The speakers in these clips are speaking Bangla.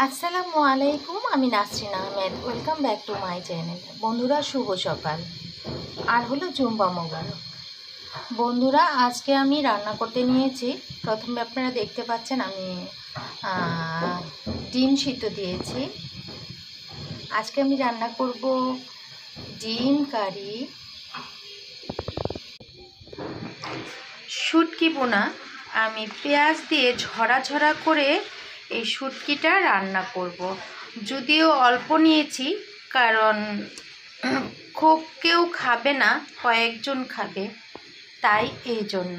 আসসালামু আলাইকুম, আমি Nasrin Ahmed. Welcome back to my channel. বন্ধুরা, শুভ সকাল আর হলো জুম্বা মোবারক। বন্ধুরা, আজকে আমি রান্না করতে নিয়েছি। প্রথমে আপনারা দেখতে পাচ্ছেন আমি ডিম সিদ্ধ দিয়েছি। আজকে আমি রান্না করব ডিম কারি, শুটকি বোনা। আমি পেঁয়াজ দিয়ে ঝরা ঝরা করে এই শুটকিটা রান্না করব। যদিও অল্প নিয়েছি, কারণ খুব কেউ খাবে না, কয়েকজন খাবে, তাই এই জন্য।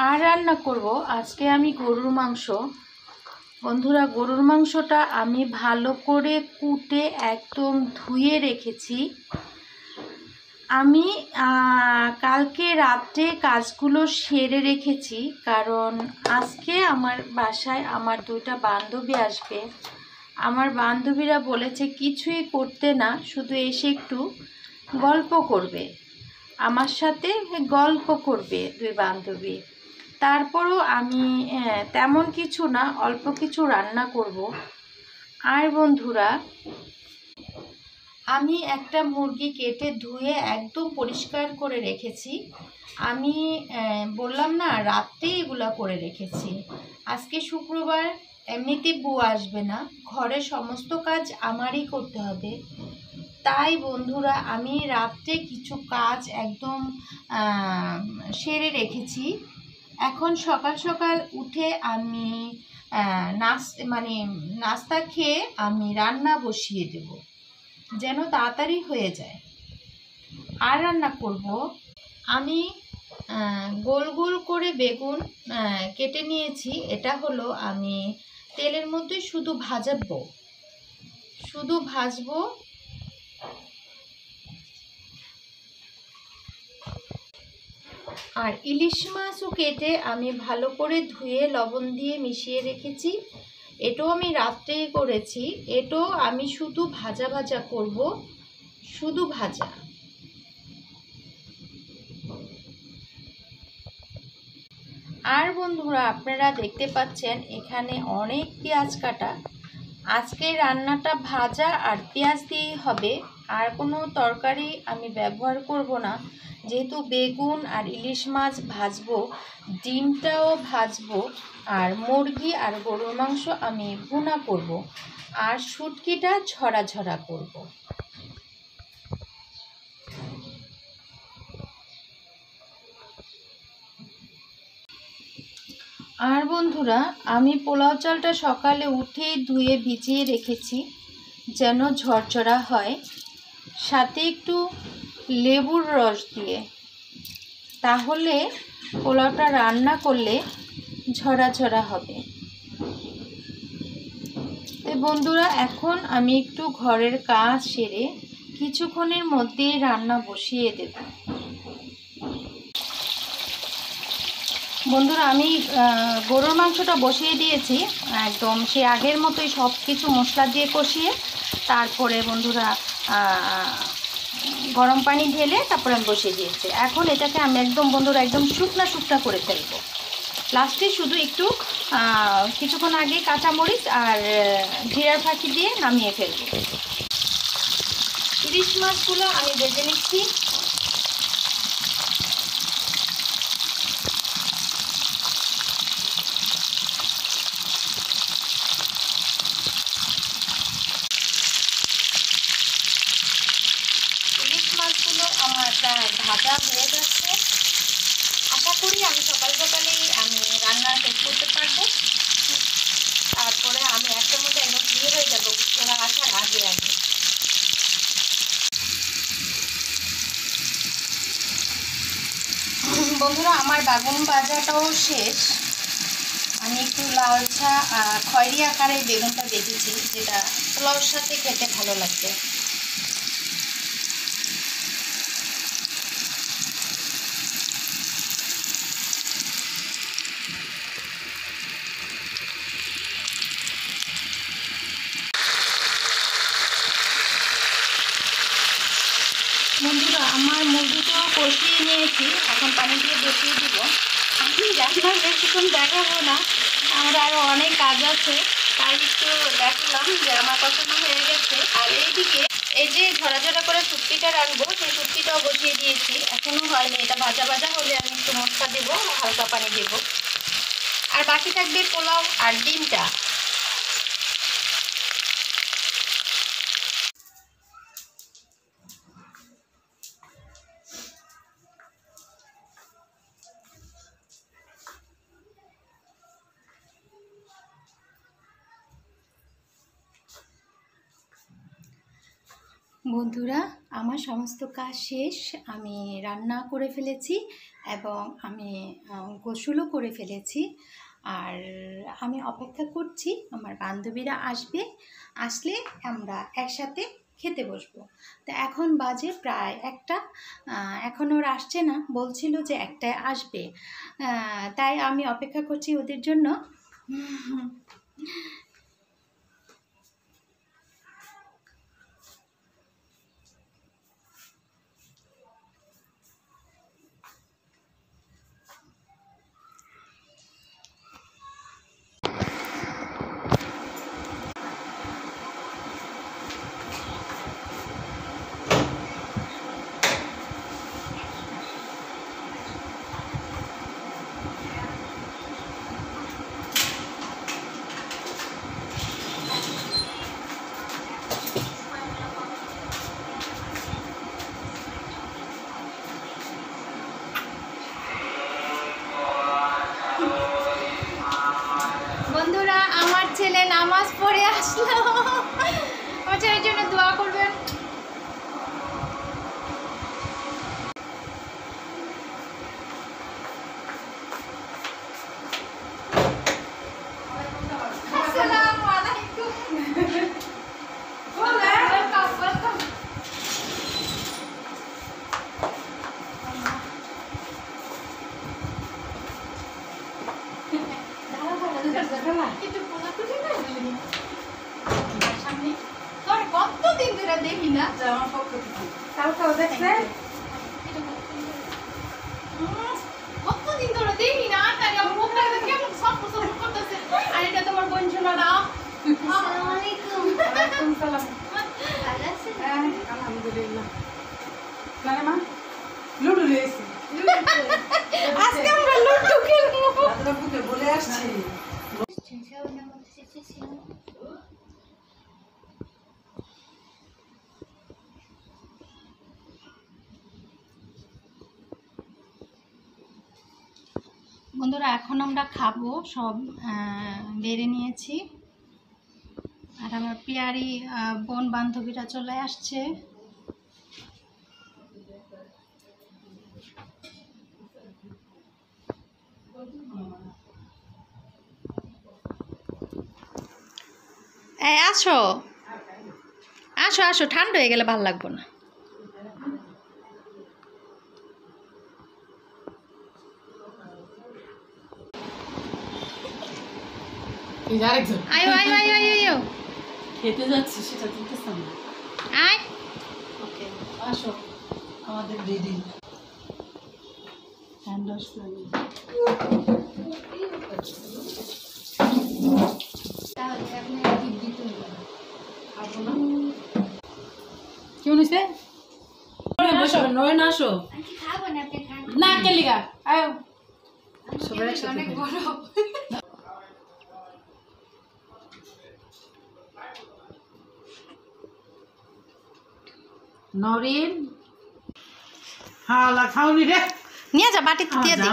আর রান্না করব আজকে আমি গরুর মাংস। বন্ধুরা, গরুর মাংসটা আমি ভালো করে কুটে একদম ধুয়ে রেখেছি। আমি কালকে রাত্রে কাজগুলো সেরে রেখেছি, কারণ আজকে আমার বাসায় আমার দুইটা বান্ধবী আসবে। আমার বান্ধবীরা বলেছে কিছুই করতে না, শুধু এসে একটু গল্প করবে, আমার সাথে গল্প করবে দুই বান্ধবী। তারপরও আমি তেমন কিছু না, অল্প কিছু রান্না করব। আর বন্ধুরা, আমি একটা মুরগি কেটে ধুয়ে একদম পরিষ্কার করে রেখেছি। আমি বললাম না, রাত্রে এগুলো করে রেখেছি। আজকে শুক্রবার, এমনিতে বউ আসবে না, ঘরের সমস্ত কাজ আমারই করতে হবে। তাই বন্ধুরা, আমি রাত্রে কিছু কাজ একদম সেরে রেখেছি। এখন সকাল সকাল উঠে আমি নাস্তা খেয়ে আমি রান্না বসিয়ে দেব, যেন তাড়াতাড়ি হয়ে যায়। আর রান্না করব আমি গোল গোল করে বেগুন কেটে নিয়েছি। এটা হলো আমি তেলের মধ্যে শুধু ভাজবো। আর ইলিশ মাছও কেটে আমি ভালো করে ধুয়ে লবণ দিয়ে মিশিয়ে রেখেছি। এটাও আমি রাত্রেই করেছি। এটাও আমি শুধু ভাজা করব, শুধু ভাজা। আর বন্ধুরা, আপনারা দেখতে পাচ্ছেন এখানে অনেক পেঁয়াজ কাটা। আজকে রান্নাটা ভাজা আর পেঁয়াজ দিয়েই হবে, আর কোনো তরকারি আমি ব্যবহার করব না। যেহেতু বেগুন আর ইলিশ মাছ ভাজবো, ডিমটাও ভাজবো, আর মুরগি আর গরুর মাংস আমি ভুনা করব, আর শুটকিটা ঝরা ঝরা করব। আর বন্ধুরা, আমি পোলাও চালটা সকালে উঠেই ধুয়ে ভিজিয়ে রেখেছি, যেন ঝরঝরা হয়, সাথে একটু লেবুর রস দিয়ে। তাহলে পোলাওটা রান্না করলে ঝরা ঝরা হবে। তো বন্ধুরা, এখন আমি একটু ঘরের কাজ সেরে কিছুক্ষণের মধ্যেই রান্না বসিয়ে দেব। বন্ধুরা, আমি গরুর মাংসটা বসিয়ে দিয়েছি একদম সে আগের মতোই, সব কিছু মশলা দিয়ে কষিয়ে। তারপরে বন্ধুরা গরম পানি ঢেলে তারপরে আমি বসিয়ে দিয়েছি। এখন এটাকে আমি একদম বন্ধুরা একদম শুকনা করে ফেলবো। লাস্টে শুধু একটু কিছুক্ষণ আগে কাঁচামরিচ আর জিরার ফাঁকি দিয়ে নামিয়ে ফেলবো। ইলিশ মাছগুলো আমি ভেজে নিচ্ছি। মাছগুলো আমার প্রায় ভাজা হয়ে যাচ্ছে। আশা করি আমি সকালেই আমি রান্না শেষ করতে পারবো। তারপরে আমি একটার মধ্যে একদম ফ্রি হয়ে যাবো ওরা আসার আগে। বন্ধুরা, আমার বেগুন ভাজাটাও শেষ। আমি একটু লালচা খয়েরি আকারে বেগুনটা দেখেছি, যেটা পোলাওর সাথে খেতে ভালো লাগবে। বন্ধুরা, আমার মুরগিটাও কষিয়ে নিয়েছি, এখন পানি দিয়ে বসিয়ে দিব। রান্না বেশিক্ষণ দেখাবো না, আমরা আরও অনেক কাজ আছে, তাই একটু দেখলাম যে আমার পছন্দ হয়ে গেছে। আর এইদিকে এই যে ঝরা ঝরা করে শুটকিটা রাখবো, সেই শুটকিটাও বসিয়ে দিয়েছি, এখনো হয়নি। এটা ভাজা ভাজা হলে আমি একটু মশলা দেবো, হালকা পানি দেবো। আর বাকি থাকবে পোলাও আর ডিমটা। বন্ধুরা, আমার সমস্ত কাজ শেষ, আমি রান্না করে ফেলেছি এবং আমি গোসলও করে ফেলেছি। আর আমি অপেক্ষা করছি আমার বান্ধবীরা আসবে, আসলে আমরা একসাথে খেতে বসবো। তো এখন বাজে প্রায় 1টা, এখন ওরা আসছে না, বলছিল যে 1টায় আসবে, তাই আমি অপেক্ষা করছি ওদের জন্য। বন্ধুরা, আমার ছেলে নামাজ পড়ে আসলো, আমার ছেলের জন্য দোয়া করবেন। আসসালামু আলাইকুম। ওয়েলকাম। কতদিন ধরে দেখি না, কতদিন ধরে দেখি না, তাই আমার মুখটা কেমন সফট সফট করতেছে। আর এটা তোমার বোন ছোলারা। আসসালামু আলাইকুম। ওয়ালাইকুম সালাম। ভালো আছেন? আলহামদুলিল্লাহ। না মা, লুডু লেছি। আজকে আমরা লুডু খেলবো। আপনাকে বলে আসছি। বন্ধুরা, এখন আমরা খাবো, সব বেড়ে নিয়েছি। আর আমার পিয়ারি বোন বান্ধবীরা চলে আসছে। এই আসো আসো আসো, ঠান্ডা হয়ে গেলে ভালো লাগবে না। আয়ো আয়ো আয়ো আয়ো আয়ো, খেতে যাচ্ছি, সেটা দিতেছ না। আয়। ওকে, আসো, আমাদের রেডি। হ্যান্ড ওয়াশ করে নিই। কি হয়েছে? বসো, নয়ন আসো। না কেলিগা, আয়ো সবাই একসাথে। নরিন, হালা খাওনি রে, নিয়ে যা, বাটিতে দিয়ে দিই।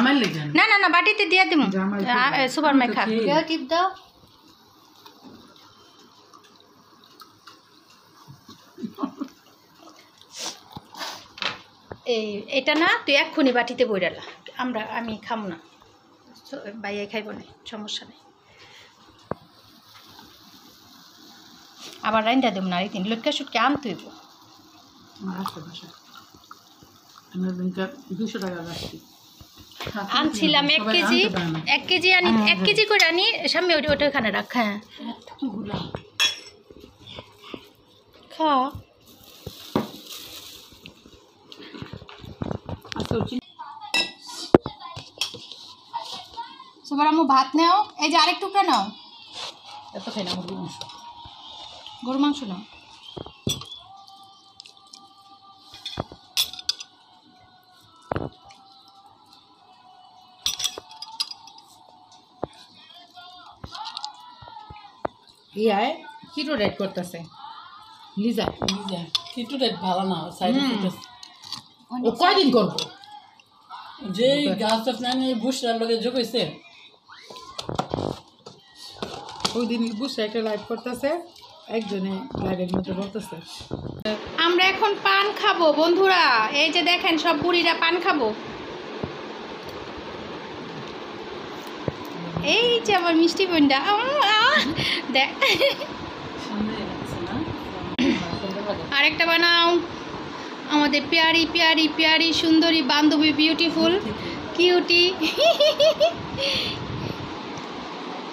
না না না, বাটিতে দিয়ে দিম, সুপার মাই খা। টিপ দাও। এটা না, তুই এক্ষুনি বাটিতে বইরালা, আমি খাবো না, বাইরে খাইব না, সমস্যা নেই। আবার রাইন্দা দেব না, একদিন লটকা সুটকে আনতে হইব। আনছিলাম 1 কেজি, 1 কেজি আনি, 1 কেজি করে আনি, সামনে ওটা ওখানে রাখ। হ্যাঁ খা। সবার আম্মু ভাত নাও, এই যে আরেক টুকরা নাও। এত খাই না মুরগির মাংস। গরু মাংস নাও। ইয়ায় কিটো রেড করতেছে লিজা। লিজা কিটু রেট ভালো না সাইড এফেক্ট ও কয়দিন করবো? যে গাছ টাছ নাই বুসরার লগে যোগ হয়েছে ওই দিন বুঝছে একটা লাইভ করতেছে, একজনে লাইভের মধ্যে বলতেছে আমরা এখন পান খাবো বন্ধুরা। এই যে দেখেন সব বুড়িরা পান খাবো। এই যে আমার মিষ্টি বোনটা দেখ। সামনে লাগছে না আরেকটা বানাও। আমাদের প্যারি প্যারি প্যারি সুন্দরী বান্ধবী বিউটিফুল কিউটি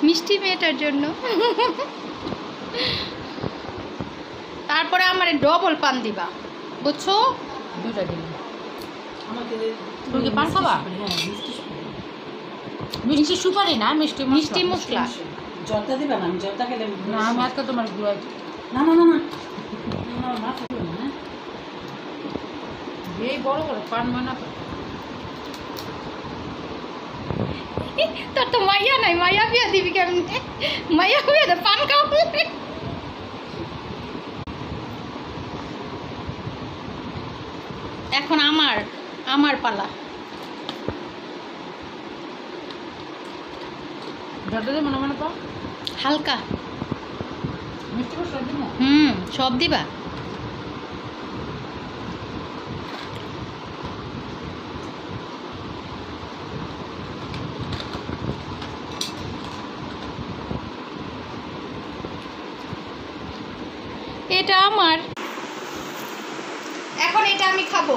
মিষ্টি মেয়েটার জন্য। তারপরে আমার ডবল পান দিবা, বুঝছো? দুটা দিন। আমাকে তুমি কি পান খাবা? হ্যাঁ মিষ্টি মিষ্টি সুপারি না, মিষ্টি মিষ্টি মশলা। জলটা দিবা না? আমি জলটা খেলে না, আমি আজকে তোমার গুড়াই না না না না আমার মাথা ঘুরে না। এই বড় বড় পান বানাবো। তোর তো মাইয়া নাই, মাইয়া বিয়া দিবি কেমনে? মাইয়া বিয়া দে পান খাও। এখন আমার পালা। জলটা দিয়ে মনে মনে পাও হালকা মিষ্টি মশলা দিব। সব দিবা। এটা আমার, এখন এটা আমি খাবো।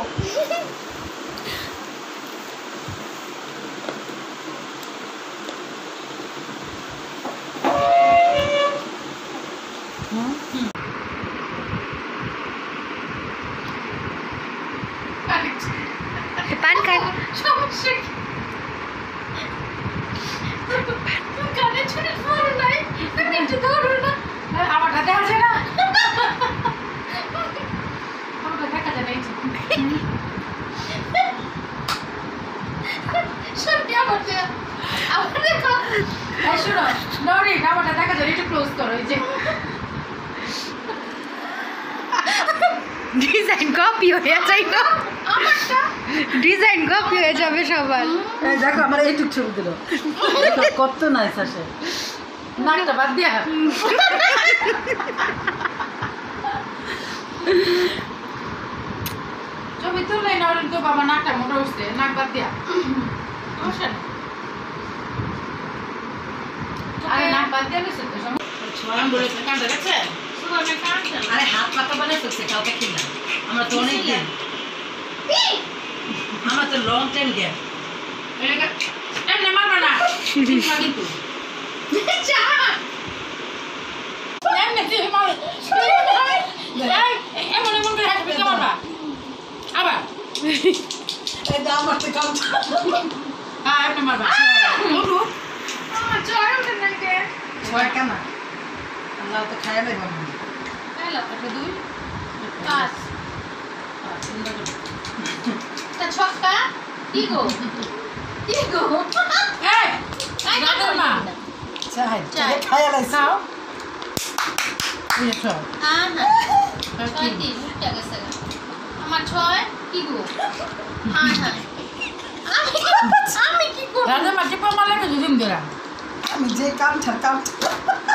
পান খাই সমস্যা কি? কানে ছুরি ধরো নাই, তুমি একটু ধরো না। আমার হাতে আছে না, আমার দেখা যাবে এই যে। সত্যি আমার দেখো। এই শোনো নরিন, আমারটা দেখা যাবে, একটু ক্লোজ করো। এই যে ডিজাইন কপি হয়ে যাইব, আমারটা ডিজাইন কপি হয়ে যাবে সবার। এই দেখো আমার এইটুক ছবি দিল কত নাইস আসে নাকটা বাদ দিয়া। ছবি তুললে নরিন তো বাবা নাকটা মোটা উঠছে, নাক বাদ দিয়া। সমস্যা নেই। আরে নাক বাদ দিয়া গেছে তো সমস্যা বলেছে কান্দা দেখছে। আরে হাত পাতা বানাই ফেলছে কাউকে কিনা আমরা তো অনেক দিন আমরা তো লং টাইম গ্যাপ এমনি মারবা না কিন্তু এমনি দিয়ে মারে। এমন এমন করে হাসবে কে মারবা আবার? আমার তো কাম হ্যাঁ এমনি মারবা। আমার জয় ওঠে না কে? ছয় কেনা আল্লাহ তো খায় নাই বাবা তাহলে একটা দুই পাঁচ তা ছক্কা কি গো কি গো? এই গাদর মা চাই চাই। খায় লাইছে খাও। এই যে সব ছয় তিন উল্টা গেছে গা। আমার ছয় কি গো? হ্যাঁ হ্যাঁ আমি কি করব? রাজা মা টিপা মারলে তো দুদিন ধরে আমি যে কামটা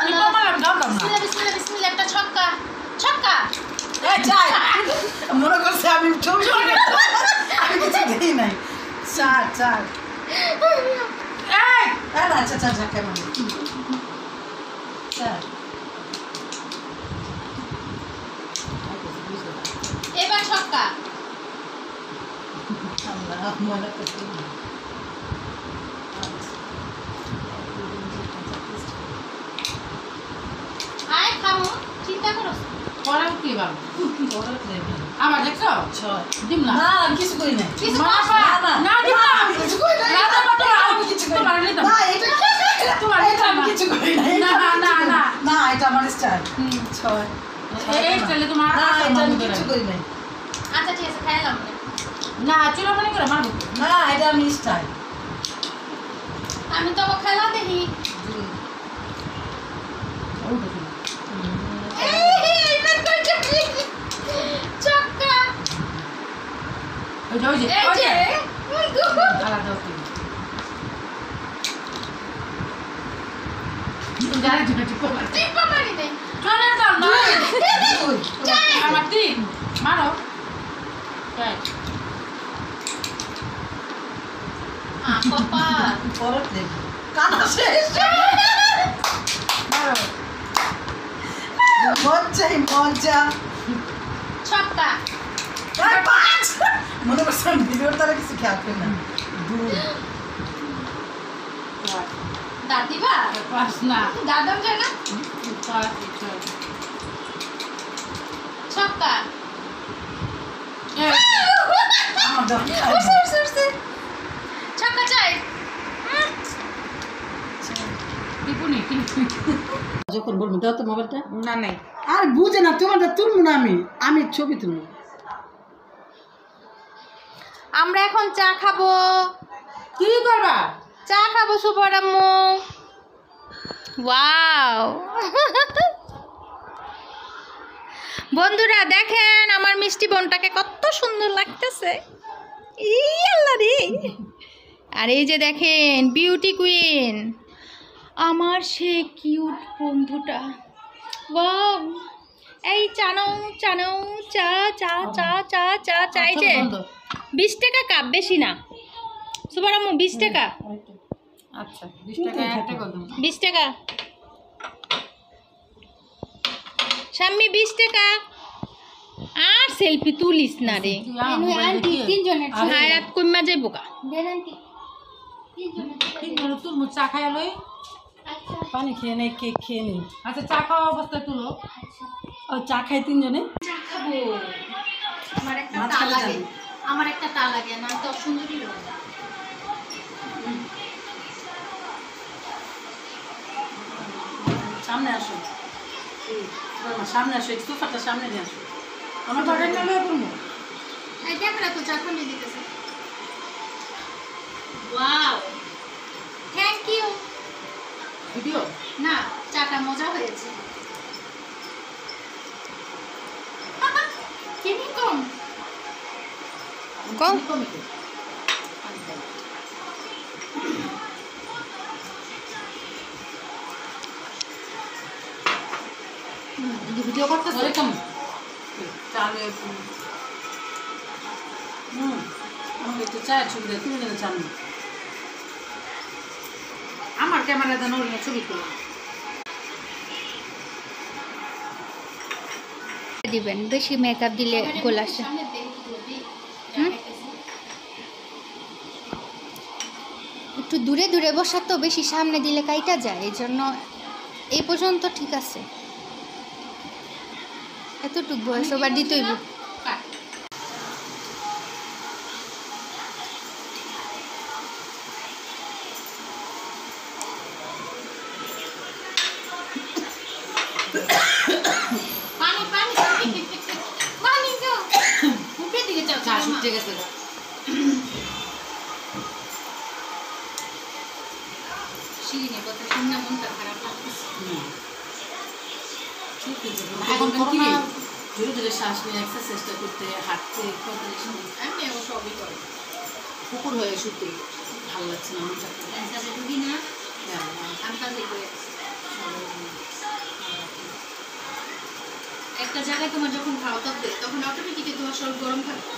টিপা মারলাম জানতাম না। বিসমিল্লাহ বিসমিল্লাহ বিসমিল্লাহ একটা ছক্কা ছক্কা। চাই মনে করছে আমি ছবি আমি কিছু দেই নাই চার চার এই আচ্ছা আচ্ছা আচ্ছা কেমন চার এবার ছক্কা। আল্লাহ মনে করছি আয় খামু চিন্তা করো। পরে কি বাবা পরে দেবে আবার দেখছো 6 দিম না না আমি কিছু করি নাই কিছু না করবা না দিম না আমি কিছু করি নাই রাধা বাবা আমি কিছু করি তোমার নাই নিতাম না এটা তোমার এটা আমি কিছু করি নাই না না না না এটা আমার স্টাইল 6 এই স্টাইলে তোমার না এটা আমি কিছু করি নাই আচ্ছা ঠিক আছে খাইলাম না চুলা পানি করে মারবো না এটা আমি স্টাইল আমি তো খেলা দেখি চক্কা ওই যে আলাদা যারা টিপা টিপা মারি নেই চলে যাও না আমার তিন মারো পাপা পরে দেবে কানা শেষ মারো মজা ছক্কা পাঁচ মনে করছেন ভিডিওর তারা কিছু খেয়াল করি না দাদিবা পাস না দাদাম যায় না ছক্কা আমার ছক্কা চাই টিপুনি যখন বলবো দাও তো মোবাইলটা না নাই আর বুঝে না তোমারটা তুলবো না আমি ছবি তুলবো আমরা এখন চা খাবো। কি করবা চা খাবো সুপার আম্মু। ওয়াও বন্ধুরা দেখেন আমার মিষ্টি বোনটাকে কত সুন্দর লাগতেছে। ই আল্লাহ রে। আর এই যে দেখেন বিউটি কুইন আমার সে কিউট বন্ধুটা। ওয়াও এই চানাও চানাও চা চা চা চা চা চাই যে 20 টাকা কাপ, বেশি না সুপার আম্মু, 20 টাকা। আচ্ছা 20 টাকা একটা কত 20 টাকা শাম্মি, 20 টাকা। আর সেলফি তুলিস না রে, আন্টি তিনজনের হায়াত কইমা যাইব কা। দেন আন্টি তিনজনের তুলমু চা খাইয়া লই। পানি খেয়ে নেই কেক খেয়ে নেই আচ্ছা চা খাওয়া অবস্থায় তুলো। ও চা খাই তিনজনে চা খাবো। আমার একটা তা মাঝখানে লাগে, যাবে। আমার একটা তা লাগে না তো সুন্দরী লোক। সামনে আসো সামনে আসো একটু ফাটা সামনে দিয়ে আসো আমার বাগান বাগান নামে করবো এই দেখ না তো চা খালি দিতেছে। Wow thank you. ভিডিও না চাটা মজা হয়েছে। চিনি কম কম কমিতে ভিডিও করতেছে ওরকম চালু আমাকে একটু চায়ের ছবি দেয় তুমি যেন চান আমার ক্যামেরা দেন ওর ছবি তুলো। দিবেন, বেশি মেকআপ দিলে গোল আসে। একটু দূরে দূরে বসা তো, বেশি সামনে দিলে কাইটা যায়, এই জন্য এই পর্যন্ত ঠিক আছে। এতটুকু বয়স আবার দিতেই পানি পানি পানি গো মুখে দিকে চাও চা শুকিয়ে গেছে। শিরিনে কথা শুনে মনটা খারাপ লাগতেছে। এখন কি ধীরে ধীরে শ্বাস নিয়ে এক্সারসাইজটা করতে হাঁটতে কত আমি ও সবই করি। পুকুর হয়ে শুতে ভালো লাগছে না আমার চাকরি ক্যান্সারে রুগী না আমি কাজে করে একটা জায়গায় তোমার যখন খাওয়া থাকবে তখন অটোমেটিকলি তোমার শরীর গরম থাকবে।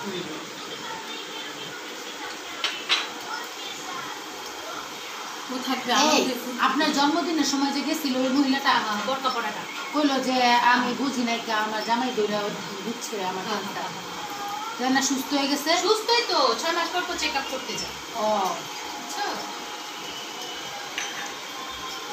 আপনার জন্মদিনের সময় যে গেছিল ওই মহিলাটা বরকা পড়াটা কইলো যে আমি বুঝি নাই আমার জামাই দৌড়া বুঝছে আমার না সুস্থ হয়ে গেছে। সুস্থই তো 6 মাস পর চেক আপ করতে যায়। ও